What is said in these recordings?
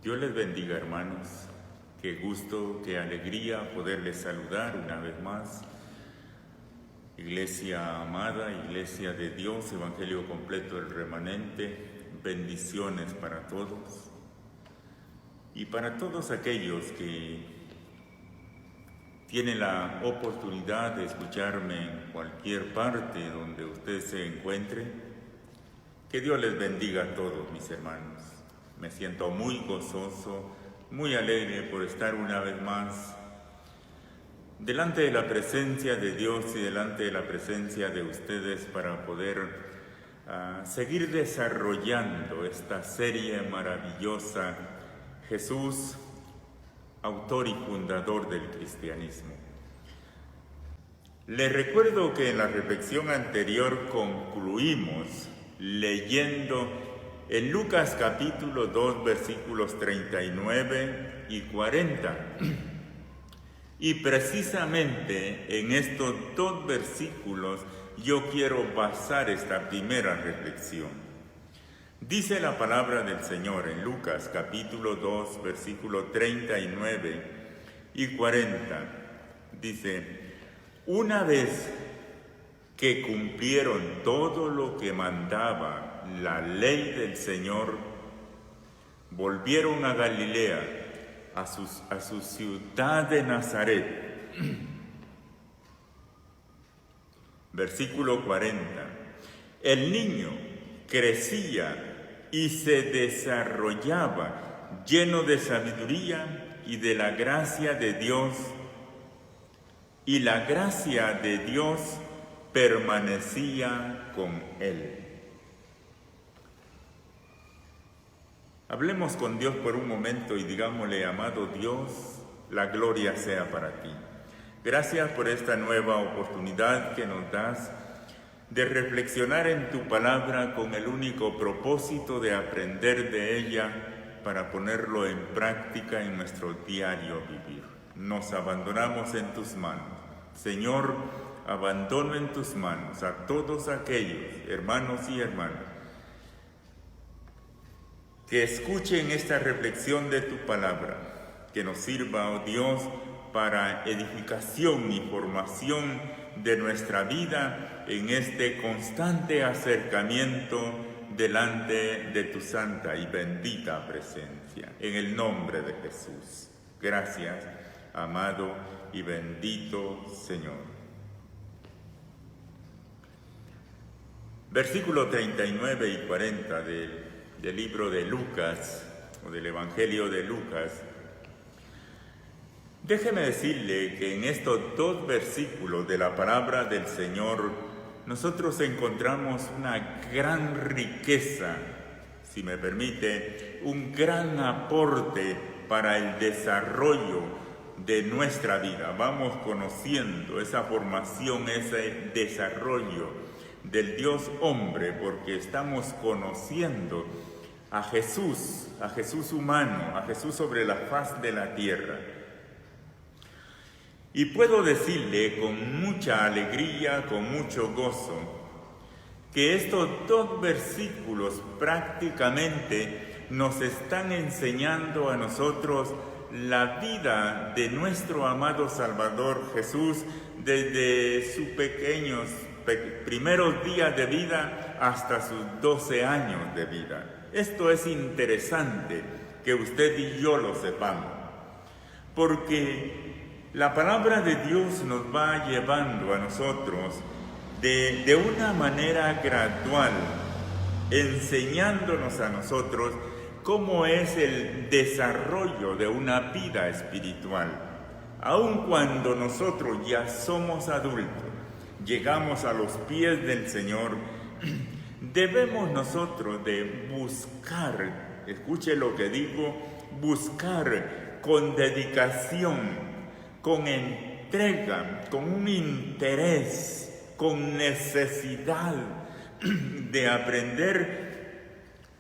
Dios les bendiga, hermanos. Qué gusto, qué alegría poderles saludar una vez más. Iglesia amada, Iglesia de Dios, Evangelio completo del remanente, bendiciones para todos. Y para todos aquellos que tienen la oportunidad de escucharme en cualquier parte donde usted se encuentre, que Dios les bendiga a todos, mis hermanos. Me siento muy gozoso, muy alegre por estar una vez más delante de la presencia de Dios y delante de la presencia de ustedes para poder seguir desarrollando esta serie maravillosa, Jesús, autor y fundador del cristianismo. Les recuerdo que en la reflexión anterior concluimos leyendo en Lucas capítulo 2 versículos 39 y 40. Y precisamente en estos dos versículos yo quiero basar esta primera reflexión. Dice la palabra del Señor en Lucas capítulo 2 versículo 39 y 40. Dice: una vez que cumplieron todo lo que mandaba la ley del Señor, volvieron a Galilea, a su ciudad de Nazaret. Versículo 40. El niño crecía y se desarrollaba lleno de sabiduría y de la gracia de Dios, y la gracia de Dios permanecía con él. Hablemos con Dios por un momento y digámosle: amado Dios, la gloria sea para ti. Gracias por esta nueva oportunidad que nos das de reflexionar en tu palabra con el único propósito de aprender de ella para ponerlo en práctica en nuestro diario vivir. Nos abandonamos en tus manos. Señor, abandono en tus manos a todos aquellos hermanos y hermanas que escuchen esta reflexión de tu palabra, que nos sirva, oh Dios, para edificación y formación de nuestra vida en este constante acercamiento delante de tu santa y bendita presencia. En el nombre de Jesús. Gracias, amado y bendito Señor. Versículo 39 y 40 del libro de Lucas, o del Evangelio de Lucas. Déjeme decirle que en estos dos versículos de la palabra del Señor nosotros encontramos una gran riqueza, si me permite, un gran aporte para el desarrollo de nuestra vida. Vamos conociendo esa formación, ese desarrollo del Dios hombre, porque estamos conociendo a Jesús humano, a Jesús sobre la faz de la tierra. Y puedo decirle con mucha alegría, con mucho gozo, que estos dos versículos prácticamente nos están enseñando a nosotros la vida de nuestro amado Salvador Jesús desde sus primeros días de vida hasta sus 12 años de vida. Esto es interesante que usted y yo lo sepamos, porque la palabra de Dios nos va llevando a nosotros de una manera gradual, enseñándonos a nosotros cómo es el desarrollo de una vida espiritual. Aun cuando nosotros ya somos adultos, llegamos a los pies del Señor, debemos nosotros de buscar, escuche lo que digo, buscar con dedicación, con entrega, con un interés, con necesidad de aprender.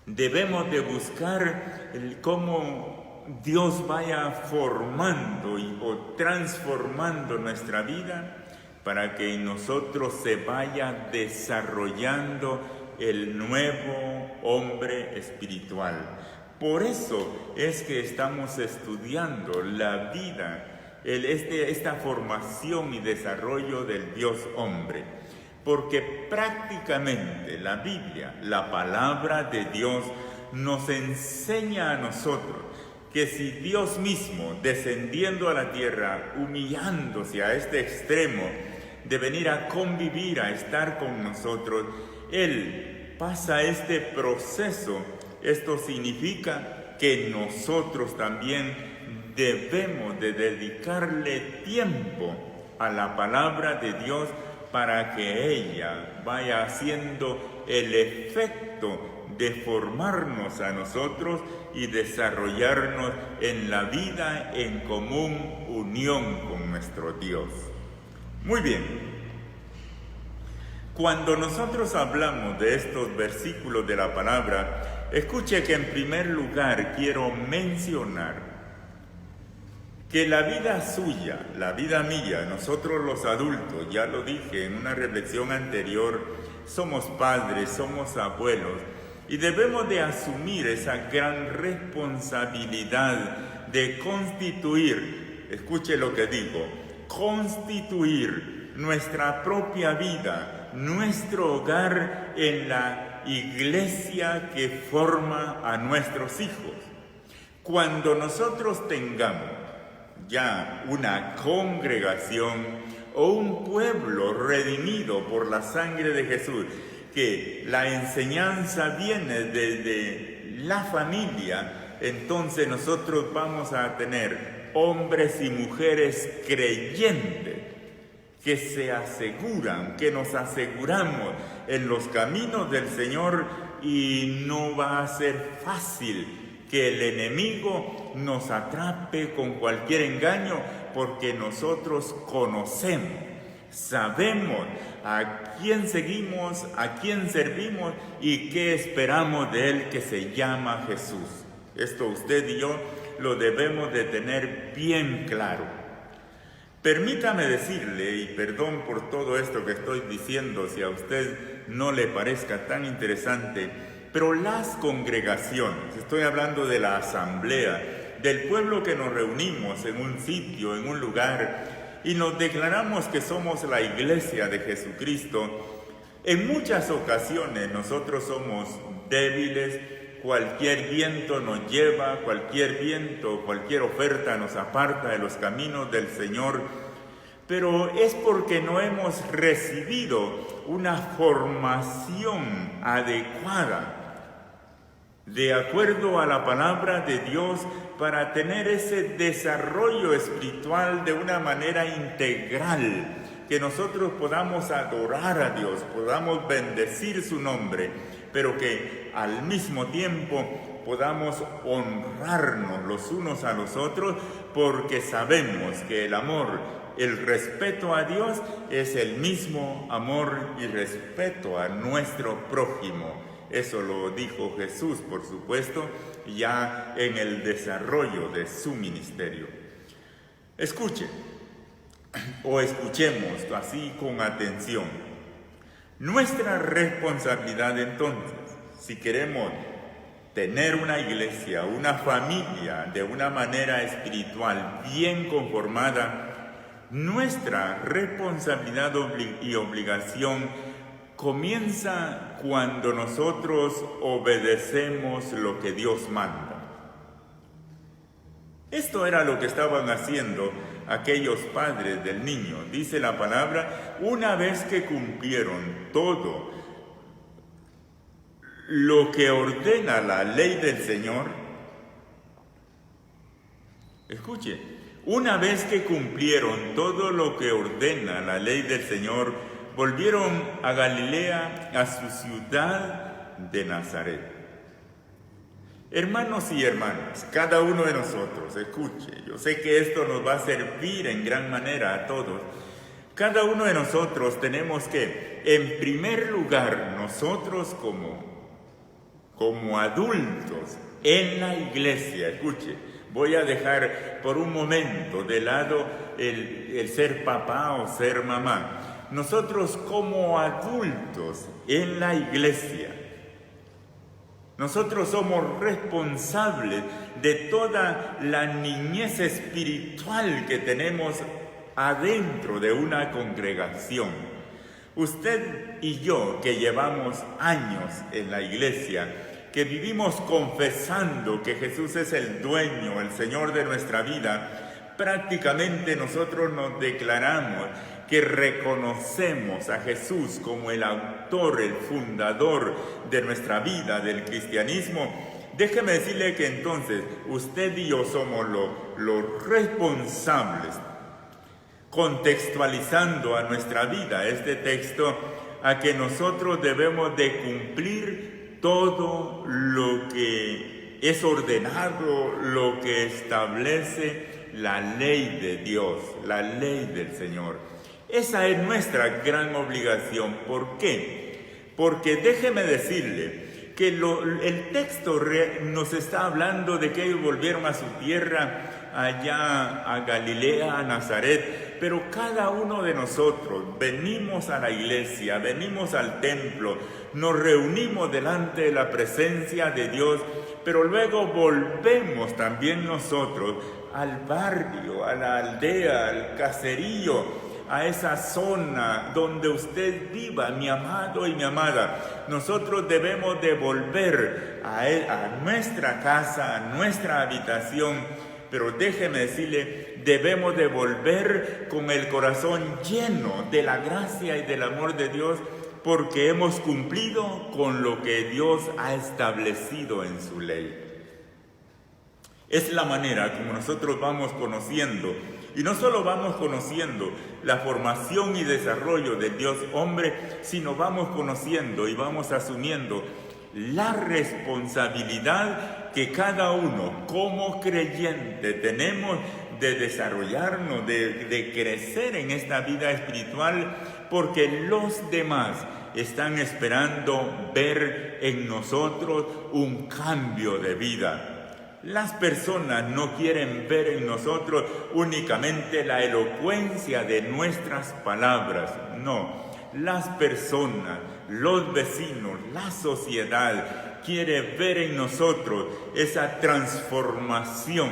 Debemos de buscar cómo Dios vaya formando o transformando nuestra vida para que en nosotros se vaya desarrollando el nuevo hombre espiritual, Por eso es que estamos estudiando la vida, esta formación y desarrollo del Dios hombre. Porque prácticamente la Biblia, la palabra de Dios, nos enseña a nosotros que si Dios mismo, descendiendo a la tierra, humillándose a este extremo de venir a convivir, a estar con nosotros, Él pasa este proceso. Esto significa que nosotros también debemos de dedicarle tiempo a la palabra de Dios para que ella vaya haciendo el efecto de formarnos a nosotros y desarrollarnos en la vida en común unión con nuestro Dios. Muy bien, cuando nosotros hablamos de estos versículos de la palabra, escuche que en primer lugar quiero mencionar que la vida suya, la vida mía, nosotros los adultos, ya lo dije en una reflexión anterior, somos padres, somos abuelos, y debemos de asumir esa gran responsabilidad de constituir, escuche lo que digo, constituir nuestra propia vida, nuestro hogar en la iglesia que forma a nuestros hijos. Cuando nosotros tengamos ya una congregación o un pueblo redimido por la sangre de Jesús, que la enseñanza viene desde la familia, entonces nosotros vamos a tener hombres y mujeres creyentes que se aseguran, que nos aseguramos en los caminos del Señor, y no va a ser fácil que el enemigo nos atrape con cualquier engaño, porque nosotros conocemos, sabemos a quién seguimos, a quién servimos y qué esperamos de Él, que se llama Jesús. Esto usted y yo lo debemos de tener bien claro. Permítame decirle, y perdón por todo esto que estoy diciendo si a usted no le parezca tan interesante, pero las congregaciones, estoy hablando de la asamblea, del pueblo que nos reunimos en un sitio, en un lugar, y nos declaramos que somos la iglesia de Jesucristo, en muchas ocasiones nosotros somos débiles, cualquier viento nos lleva, cualquier viento, cualquier oferta nos aparta de los caminos del Señor, pero es porque no hemos recibido una formación adecuada, de acuerdo a la palabra de Dios, para tener ese desarrollo espiritual de una manera integral, que nosotros podamos adorar a Dios, podamos bendecir su nombre, pero que al mismo tiempo podamos honrarnos los unos a los otros, porque sabemos que el amor, el respeto a Dios es el mismo amor y respeto a nuestro prójimo. Eso lo dijo Jesús, por supuesto, ya en el desarrollo de su ministerio. Escuche, o escuchemos así con atención. Nuestra responsabilidad entonces, si queremos tener una iglesia, una familia de una manera espiritual bien conformada, nuestra responsabilidad y obligación comienza cuando nosotros obedecemos lo que Dios manda. Esto era lo que estaban haciendo aquellos padres del niño. Dice la palabra, una vez que cumplieron todo lo que ordena la ley del Señor, escuche, una vez que cumplieron todo lo que ordena la ley del Señor, volvieron a Galilea, a su ciudad de Nazaret. Hermanos y hermanas, cada uno de nosotros, escuche, yo sé que esto nos va a servir en gran manera a todos. Cada uno de nosotros tenemos que, en primer lugar, nosotros como adultos en la iglesia, escuche, voy a dejar por un momento de lado el ser papá o ser mamá. Nosotros como adultos en la iglesia, Nosotros somos responsables de toda la niñez espiritual que tenemos adentro de una congregación. Usted y yo, que llevamos años en la iglesia, que vivimos confesando que Jesús es el dueño, el Señor de nuestra vida, prácticamente nosotros nos declaramos que reconocemos a Jesús como el autor, el fundador de nuestra vida, del cristianismo. Déjeme decirle que entonces usted y yo somos los responsables, contextualizando a nuestra vida este texto, a que nosotros debemos de cumplir todo lo que es ordenado, lo que establece la ley de Dios, la ley del Señor. Esa es nuestra gran obligación. ¿Por qué? Porque déjeme decirle que el texto nos está hablando de que ellos volvieron a su tierra, allá a Galilea, a Nazaret, pero cada uno de nosotros venimos a la iglesia, venimos al templo, nos reunimos delante de la presencia de Dios, pero luego volvemos también nosotros al barrio, a la aldea, al caserío, a esa zona donde usted viva, mi amado y mi amada. Nosotros debemos de volver a nuestra casa, a nuestra habitación, pero déjeme decirle, debemos de volver con el corazón lleno de la gracia y del amor de Dios, porque hemos cumplido con lo que Dios ha establecido en su ley. Es la manera como nosotros vamos conociendo, y no solo vamos conociendo la formación y desarrollo del Dios hombre, sino vamos conociendo y vamos asumiendo la responsabilidad que cada uno como creyente tenemos de desarrollarnos, de crecer en esta vida espiritual, porque los demás están esperando ver en nosotros un cambio de vida. Las personas no quieren ver en nosotros únicamente la elocuencia de nuestras palabras, no. Las personas, los vecinos, la sociedad quiere ver en nosotros esa transformación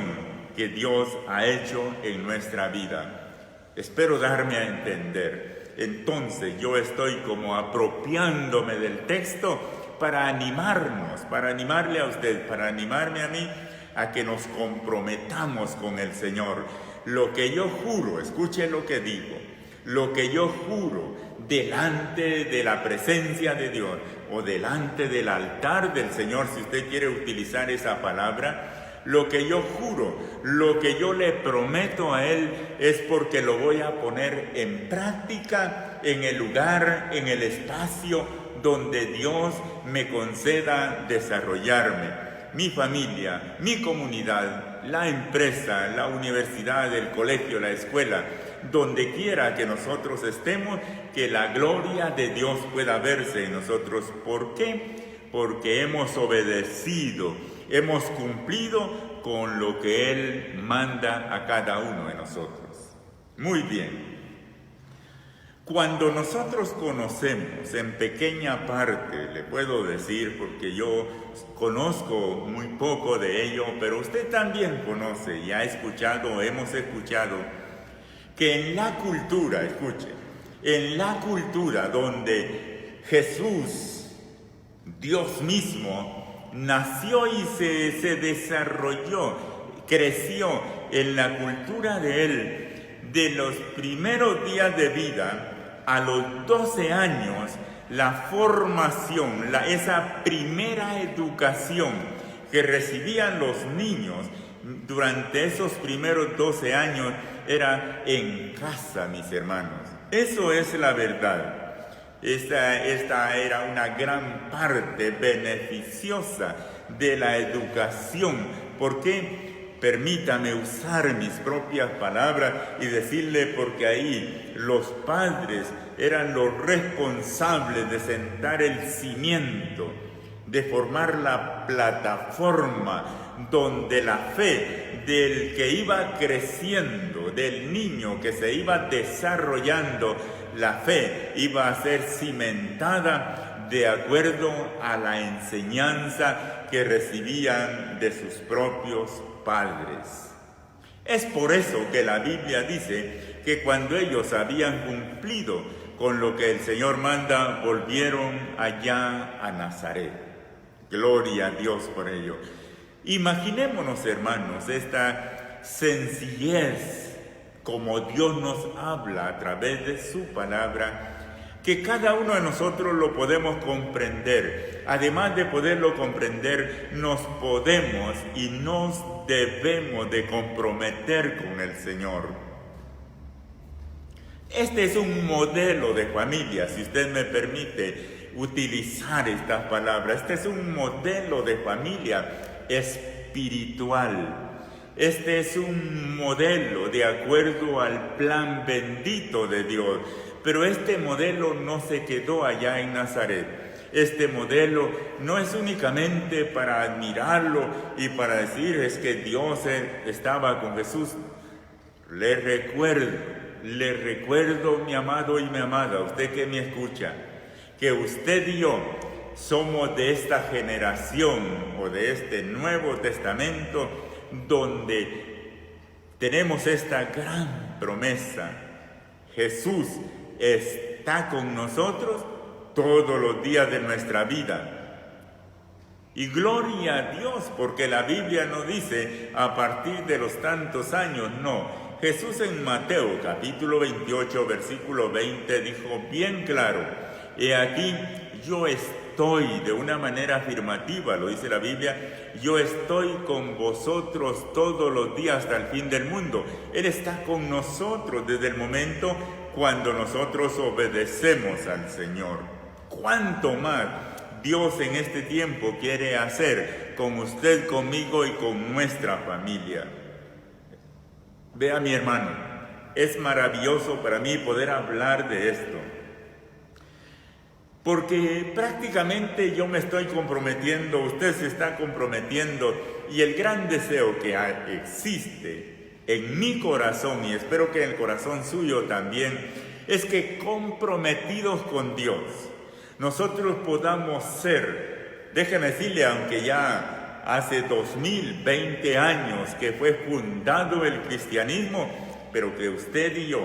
que Dios ha hecho en nuestra vida. Espero darme a entender. Entonces yo estoy como apropiándome del texto para animarnos, para animarle a usted, para animarme a mí, a que nos comprometamos con el Señor. Lo que yo juro, escuche lo que digo, lo que yo juro delante de la presencia de Dios o delante del altar del Señor, si usted quiere utilizar esa palabra, lo que yo juro, lo que yo le prometo a Él es porque lo voy a poner en práctica en el lugar, en el espacio donde Dios me conceda desarrollarme. Mi familia, mi comunidad, la empresa, la universidad, el colegio, la escuela, donde quiera que nosotros estemos, que la gloria de Dios pueda verse en nosotros. ¿Por qué? Porque hemos obedecido, hemos cumplido con lo que Él manda a cada uno de nosotros. Muy bien. Cuando nosotros conocemos en pequeña parte, le puedo decir porque yo conozco muy poco de ello, pero usted también conoce y ha escuchado, hemos escuchado, que en la cultura, escuche, en la cultura donde Jesús, Dios mismo, nació y se desarrolló, creció en la cultura de Él, de los primeros días de vida, a los 12 años, la formación, esa primera educación que recibían los niños durante esos primeros 12 años era en casa, mis hermanos. Eso es la verdad. Esta era una gran parte beneficiosa de la educación. ¿Por qué? Permítame usar mis propias palabras y decirle, porque ahí los padres eran los responsables de sentar el cimiento, de formar la plataforma donde la fe del que iba creciendo, del niño que se iba desarrollando, la fe iba a ser cimentada de acuerdo a la enseñanza que recibían de sus propios padres. Es por eso que la Biblia dice que cuando ellos habían cumplido con lo que el Señor manda, volvieron allá a Nazaret. Gloria a Dios por ello. Imaginémonos, hermanos, esta sencillez como Dios nos habla a través de su palabra, que cada uno de nosotros lo podemos comprender. Además de poderlo comprender, nos podemos y nos debemos de comprometer con el Señor. Este es un modelo de familia, si usted me permite utilizar estas palabras. Este es un modelo de familia espiritual. Este es un modelo de acuerdo al plan bendito de Dios. Pero este modelo no se quedó allá en Nazaret. Este modelo no es únicamente para admirarlo y para decir es que Dios estaba con Jesús. Le recuerdo, mi amado y mi amada, usted que me escucha, que usted y yo somos de esta generación o de este Nuevo Testamento donde tenemos esta gran promesa. Jesús está con nosotros todos los días de nuestra vida. Y gloria a Dios, porque la Biblia no dice a partir de los tantos años, no. Jesús en Mateo capítulo 28 versículo 20 dijo bien claro, he aquí yo estoy, de una manera afirmativa, lo dice la Biblia, yo estoy con vosotros todos los días hasta el fin del mundo. Él está con nosotros desde el momento cuando nosotros obedecemos al Señor. ¿Cuánto más Dios en este tiempo quiere hacer con usted, conmigo y con nuestra familia? Vea, mi hermano, es maravilloso para mí poder hablar de esto, porque prácticamente yo me estoy comprometiendo, usted se está comprometiendo, y el gran deseo que existe en mi corazón, y espero que en el corazón suyo también, es que comprometidos con Dios, nosotros podamos ser, déjeme decirle, aunque ya hace 2020 años que fue fundado el cristianismo, pero que usted y yo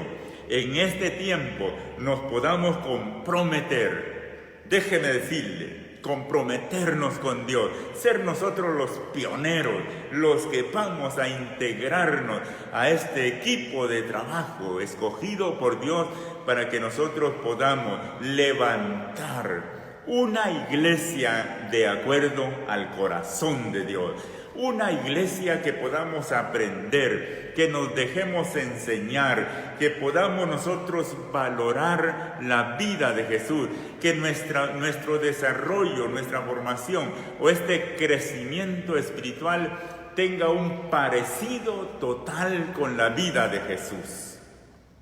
en este tiempo nos podamos comprometer, déjeme decirle, comprometernos con Dios, ser nosotros los pioneros, los que vamos a integrarnos a este equipo de trabajo escogido por Dios para que nosotros podamos levantar una iglesia de acuerdo al corazón de Dios, una iglesia que podamos aprender, que nos dejemos enseñar, que podamos nosotros valorar la vida de Jesús, que nuestro desarrollo, nuestra formación o este crecimiento espiritual tenga un parecido total con la vida de Jesús.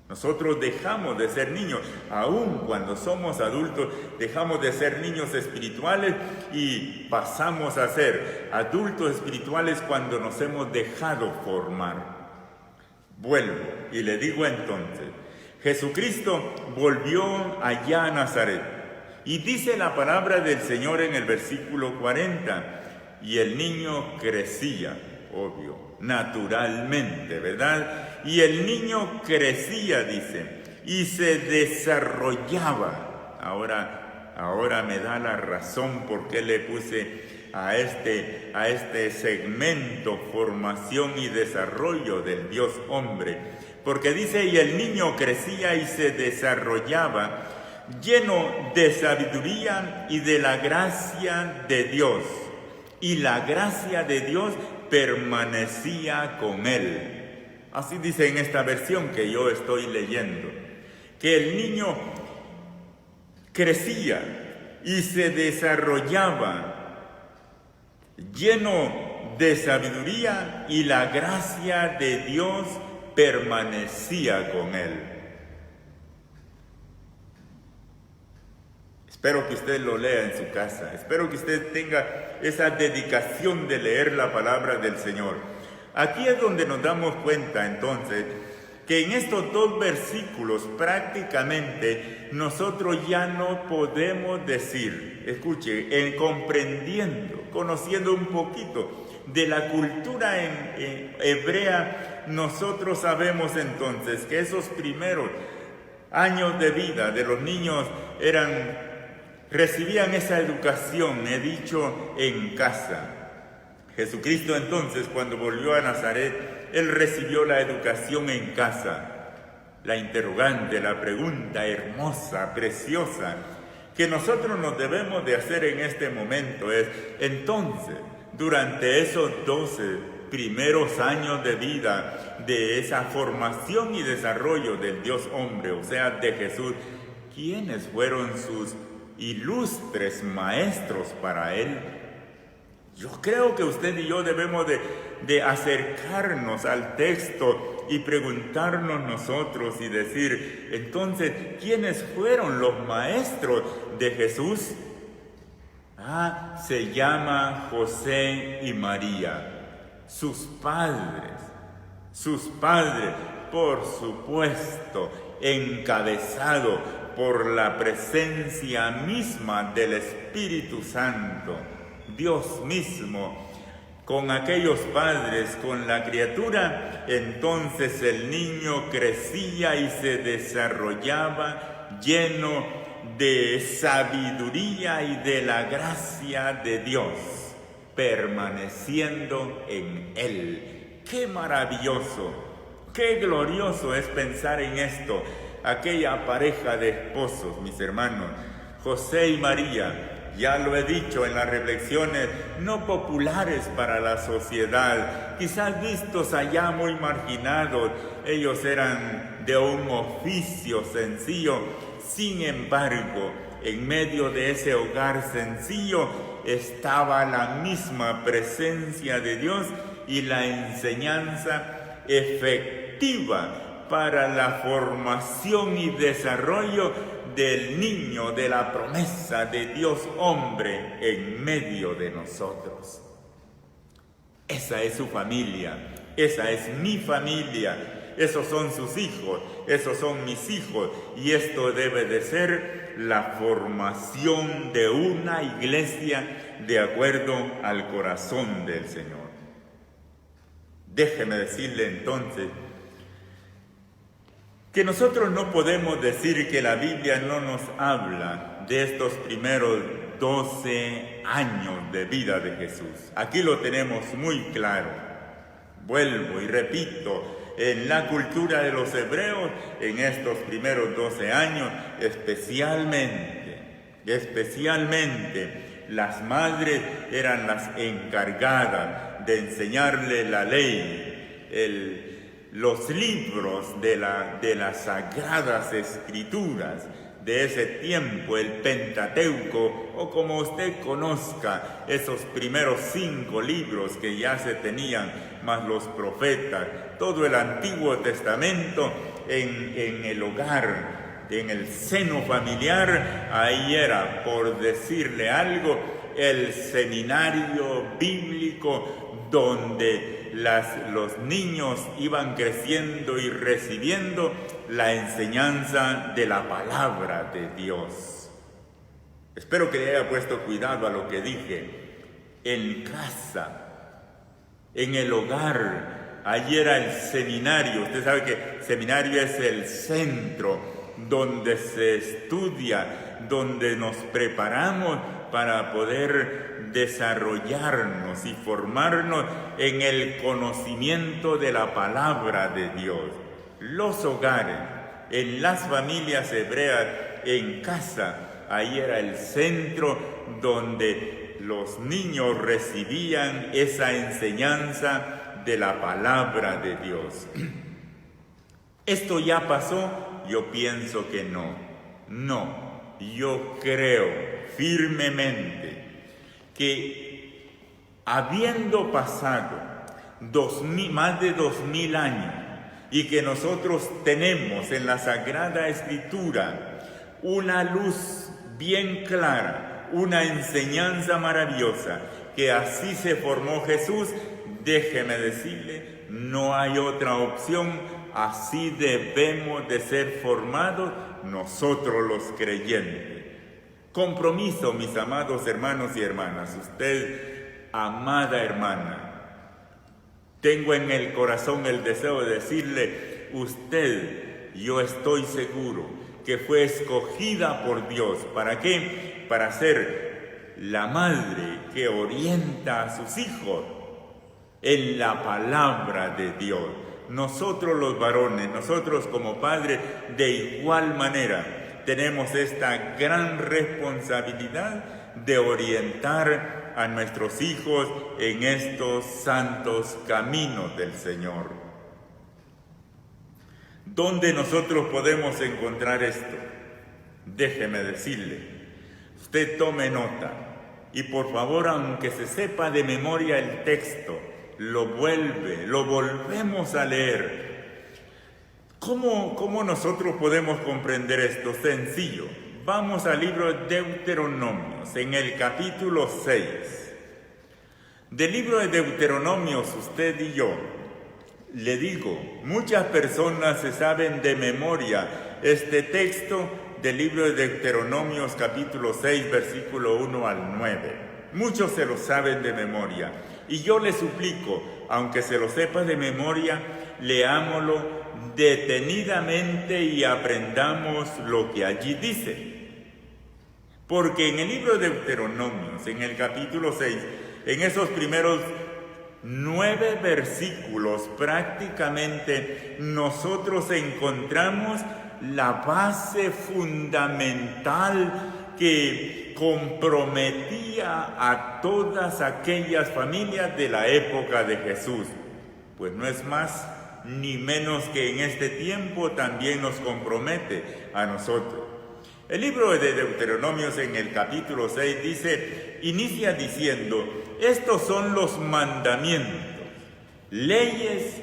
Nosotros dejamos de ser niños, aun cuando somos adultos, dejamos de ser niños espirituales y pasamos a ser adultos espirituales cuando nos hemos dejado formar. Vuelvo y le digo entonces, Jesucristo volvió allá a Nazaret y dice la palabra del Señor en el versículo 40, y el niño crecía, obvio, naturalmente, ¿verdad? Y el niño crecía, dice, y se desarrollaba. Ahora me da la razón por qué le puse a este segmento formación y desarrollo del Dios hombre. Porque dice, y el niño crecía y se desarrollaba, lleno de sabiduría y de la gracia de Dios. Y la gracia de Dios permanecía con él. Así dice en esta versión que yo estoy leyendo, que el niño crecía y se desarrollaba, lleno de sabiduría, y la gracia de Dios permanecía con él. Espero que usted lo lea en su casa. Espero que usted tenga esa dedicación de leer la palabra del Señor. Aquí es donde nos damos cuenta entonces que en estos dos versículos prácticamente nosotros ya no podemos decir, escuche, comprendiendo, conociendo un poquito de la cultura hebrea, nosotros sabemos entonces que esos primeros años de vida de los niños recibían esa educación, he dicho, en casa. Jesucristo entonces, cuando volvió a Nazaret, Él recibió la educación en casa. La interrogante, la pregunta hermosa, preciosa, que nosotros nos debemos de hacer en este momento es, entonces, durante esos 12 primeros años de vida, de esa formación y desarrollo del Dios hombre, o sea, de Jesús, ¿quiénes fueron sus ilustres maestros para Él? Yo creo que usted y yo debemos de acercarnos al texto y preguntarnos nosotros y decir, entonces, ¿quiénes fueron los maestros de Jesús? Se llama José y María, sus padres, por supuesto, encabezado por la presencia misma del Espíritu Santo. Dios mismo, con aquellos padres, con la criatura, entonces el niño crecía y se desarrollaba lleno de sabiduría y de la gracia de Dios, permaneciendo en Él. ¡Qué maravilloso! ¡Qué glorioso es pensar en esto! Aquella pareja de esposos, mis hermanos, José y María. Ya lo he dicho en las reflexiones no populares para la sociedad, quizás vistos allá muy marginados, ellos eran de un oficio sencillo. Sin embargo, en medio de ese hogar sencillo estaba la misma presencia de Dios y la enseñanza efectiva para la formación y desarrollo del niño, de la promesa de Dios hombre en medio de nosotros. Esa es su familia, esa es mi familia, esos son sus hijos, esos son mis hijos, y esto debe de ser la formación de una iglesia de acuerdo al corazón del Señor. Déjeme decirle entonces que nosotros no podemos decir que la Biblia no nos habla de estos primeros 12 años de vida de Jesús. Aquí lo tenemos muy claro. Vuelvo y repito, en la cultura de los hebreos, en estos primeros 12 años, especialmente, las madres eran las encargadas de enseñarle la ley, los libros de las sagradas escrituras de ese tiempo, el Pentateuco, o como usted conozca, esos primeros 5 libros que ya se tenían, más los profetas, todo el Antiguo Testamento en el hogar, en el seno familiar. Ahí era, por decirle algo, el seminario bíblico donde los niños iban creciendo y recibiendo la enseñanza de la palabra de Dios. Espero que le haya puesto cuidado a lo que dije. En casa, en el hogar, allí era el seminario. Usted sabe que el seminario es el centro donde se estudia, donde nos preparamos para poder desarrollarnos y formarnos en el conocimiento de la palabra de Dios. Los hogares, en las familias hebreas, en casa, ahí era el centro donde los niños recibían esa enseñanza de la palabra de Dios. ¿Esto ya pasó? Yo pienso que no. Yo creo firmemente que habiendo pasado más de 2000 años y que nosotros tenemos en la Sagrada Escritura una luz bien clara, una enseñanza maravillosa, que así se formó Jesús, déjeme decirle, no hay otra opción, así debemos de ser formados nosotros los creyentes. Compromiso, mis amados hermanos y hermanas, usted, amada hermana, tengo en el corazón el deseo de decirle, usted, yo estoy seguro que fue escogida por Dios. ¿Para qué? Para ser la madre que orienta a sus hijos en la palabra de Dios. Nosotros los varones, nosotros como padres, de igual manera, tenemos esta gran responsabilidad de orientar a nuestros hijos en estos santos caminos del Señor. ¿Dónde nosotros podemos encontrar esto? Déjeme decirle, usted tome nota y por favor, aunque se sepa de memoria el texto, lo volvemos a leer. ¿Cómo nosotros podemos comprender esto? Sencillo. Vamos al libro de Deuteronomios, en el capítulo 6. Del libro de Deuteronomios, usted y yo, le digo, muchas personas se saben de memoria este texto del libro de Deuteronomios, capítulo 6, versículo 1 al 9. Muchos se lo saben de memoria. Y yo le suplico, aunque se lo sepa de memoria, leámoslo detenidamente y aprendamos lo que allí dice. Porque en el libro de Deuteronomios, en el capítulo 6, en esos primeros 9 versículos, prácticamente nosotros encontramos la base fundamental que comprometía a todas aquellas familias de la época de Jesús. Pues no es más ni menos que en este tiempo también nos compromete a nosotros. El libro de Deuteronomios en el capítulo 6 inicia diciendo, estos son los mandamientos, leyes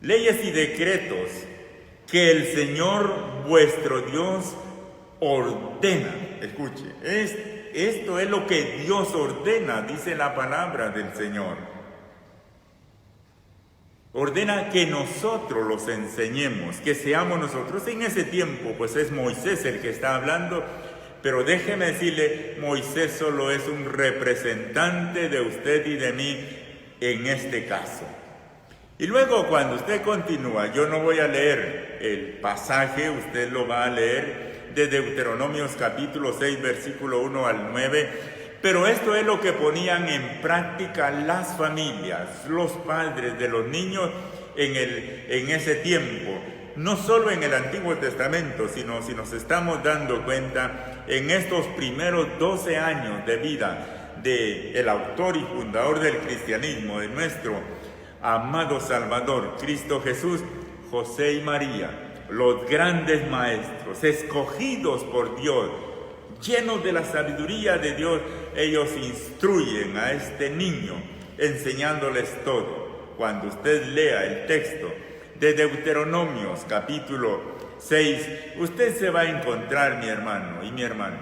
y decretos que el Señor vuestro Dios ordena. Escuche, esto es lo que Dios ordena, dice la palabra del Señor. Ordena que nosotros los enseñemos, que seamos nosotros. En ese tiempo, pues es Moisés el que está hablando, pero déjeme decirle, Moisés solo es un representante de usted y de mí en este caso. Y luego cuando usted continúa, yo no voy a leer el pasaje, usted lo va a leer de Deuteronomios capítulo 6, versículo 1 al 9, pero esto es lo que ponían en práctica las familias, los padres de los niños en ese tiempo. No solo en el Antiguo Testamento, sino si nos estamos dando cuenta, en estos primeros 12 años de vida del autor y fundador del cristianismo, de nuestro amado Salvador, Cristo Jesús, José y María, los grandes maestros, escogidos por Dios, llenos de la sabiduría de Dios, ellos instruyen a este niño, enseñándoles todo. Cuando usted lea el texto de Deuteronomios capítulo 6, usted se va a encontrar, mi hermano y mi hermana,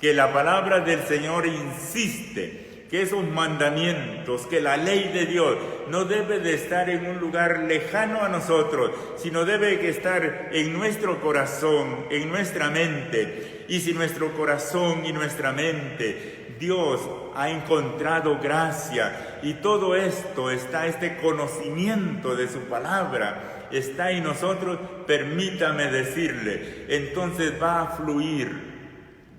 que la palabra del Señor insiste que esos mandamientos, que la ley de Dios no debe de estar en un lugar lejano a nosotros, sino debe de estar en nuestro corazón, en nuestra mente. Y si nuestro corazón y nuestra mente, Dios ha encontrado gracia y todo esto está, este conocimiento de su palabra está en nosotros, permítame decirle, entonces va a fluir.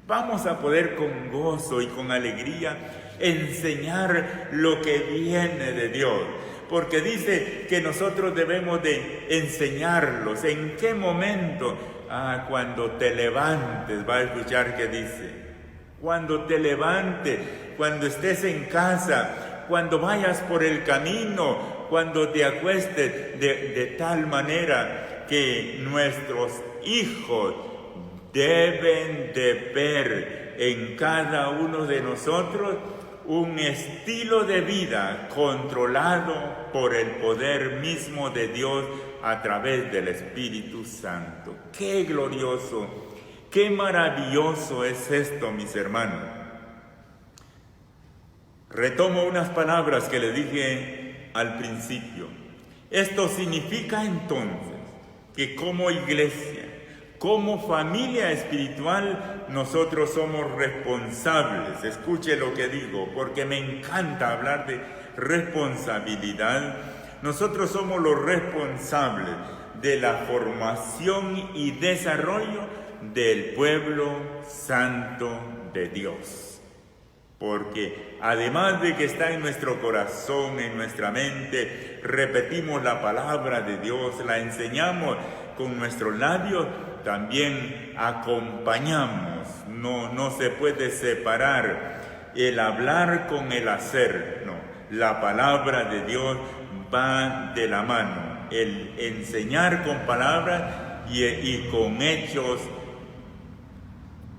Vamos a poder con gozo y con alegría enseñar lo que viene de Dios, porque dice que nosotros debemos de enseñarlos. ¿En qué momento? Cuando te levantes, va a escuchar que dice, cuando te levantes, cuando estés en casa, cuando vayas por el camino, cuando te acuestes, de tal manera que nuestros hijos deben de ver en cada uno de nosotros un estilo de vida controlado por el poder mismo de Dios a través del Espíritu Santo. ¡Qué glorioso! ¡Qué maravilloso es esto, mis hermanos! Retomo unas palabras que le dije al principio. Esto significa entonces que como iglesia, como familia espiritual, nosotros somos responsables. Escuche lo que digo, porque me encanta hablar de responsabilidad. Nosotros somos los responsables de la formación y desarrollo del pueblo santo de Dios. Porque además de que está en nuestro corazón, en nuestra mente, repetimos la palabra de Dios, la enseñamos con nuestros labios, también acompañamos. No se puede separar el hablar con el hacer, no. La palabra de Dios va de la mano. El enseñar con palabras y con hechos,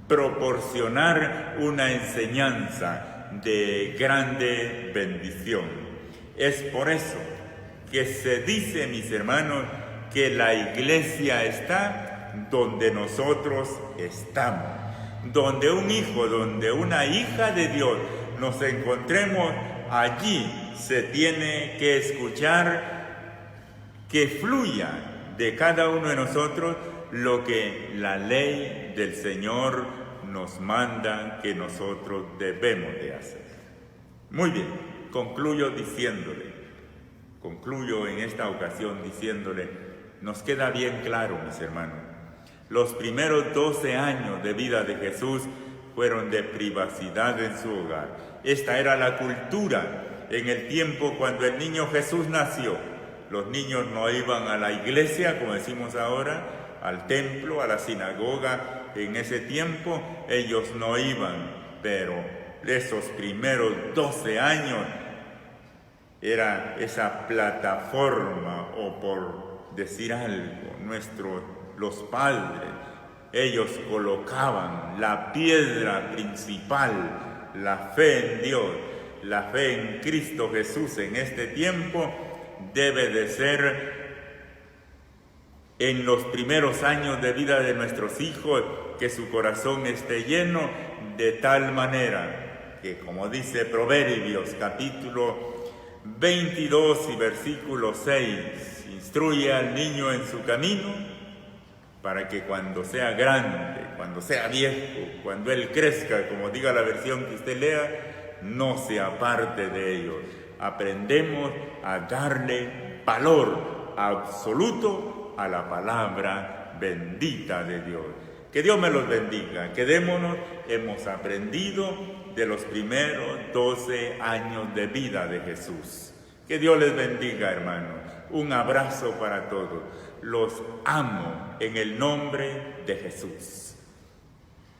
proporcionar una enseñanza de grande bendición. Es por eso que se dice, mis hermanos, que la iglesia está donde nosotros estamos. Donde un hijo, donde una hija de Dios nos encontremos, allí se tiene que escuchar que fluya de cada uno de nosotros lo que la ley del Señor nos manda que nosotros debemos de hacer. Muy bien, concluyo en esta ocasión diciéndole, nos queda bien claro, mis hermanos, los primeros 12 años de vida de Jesús fueron de privacidad en su hogar. Esta era la cultura en el tiempo cuando el niño Jesús nació. Los niños no iban a la iglesia, como decimos ahora, al templo, a la sinagoga. En ese tiempo ellos no iban, pero esos primeros 12 años era esa plataforma, o por decir algo, los padres, ellos colocaban la piedra principal, la fe en Dios, la fe en Cristo Jesús. En este tiempo debe de ser en los primeros años de vida de nuestros hijos, que su corazón esté lleno de tal manera que, como dice Proverbios capítulo 22 y versículo 6, instruye al niño en su camino para que cuando sea grande, cuando sea viejo, cuando él crezca, como diga la versión que usted lea, no se aparte de ellos. Aprendemos a darle valor absoluto a la palabra bendita de Dios. Que Dios me los bendiga. Quedémonos, hemos aprendido de los primeros 12 años de vida de Jesús. Que Dios les bendiga, hermanos. Un abrazo para todos. Los amo en el nombre de Jesús.